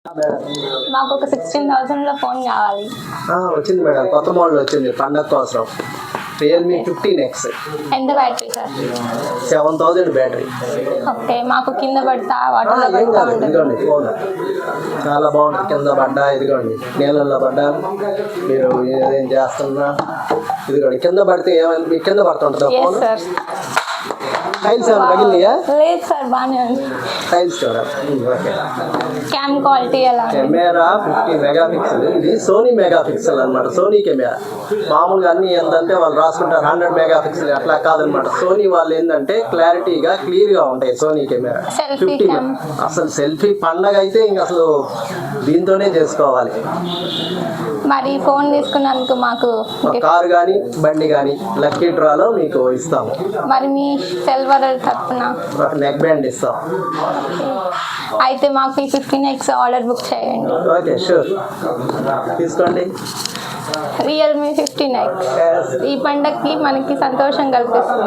మాకు ఒక 16,000లో ఫోన్ కావాలి. వచ్చింది మేడం, కొత్త మోడల్ వచ్చింది పండగ కోసం. Realme 15X. ఎంత బ్యాటరీ సార్? 7000 బ్యాటరీ. ఓకే, మాకు కింద పడతా వాటర్లో ఏం పడతా కాదు, ఉంటుంది. ఇదిగోండి ఫోన్ చాలా బాగుంటుంది. కింద పడ్డా ఇదిగోండి, నీళ్ళల్లో పడ్డా మీరు ఏదేం చేస్తున్నా ఇదిగోండి కింద పడితే ఏమైనా మీకు కింద పడుతుంటుందా ఎస్ ఫోన్? సార్. టైల్స్ ఏమైనా తగిలినాయా? లేదు సార్, బాగానే ఉంది. టైల్స్ చూడ. ఓకే. క్యామ్ క్వాలిటీ ఎలా ఉంది? Camera 50 megapixel. ఇది సోనీ మెగాపిక్సెల్ అనమాట. సోనీ కెమెరా మామూలుగా అన్ని ఏంటంటే వాళ్ళు రాసుకుంటారు 100 మెగాపిక్సెల్, అట్లా కాదనమాట. సోనీ వాళ్ళు ఏంటంటే క్లారిటీగా క్లియర్గా ఉంటాయి సోనీ కెమెరా. Selfie 50 cam. అసలు సెల్ఫీ పండగ అయితే ఇంక అసలు దీంతోనే చేసుకోవాలి. మరి ఫోన్ తీసుకున్నందుకు మాకు కారు కానీ బండి కానీ లక్కీ డ్రాలో మీకు ఇస్తాము. మరి మీ సెల్వర్ తరఫున ఒక నెక్ బ్యాండ్ ఇస్తాం. అయితే మాకు ఈ 15X ఆర్డర్ బుక్ చేయండి. ఓకే, షూర్, తీసుకోండి. రియల్మీ 15X ఈ పండగకి మనకి సంతోషం కల్పిస్తుంది.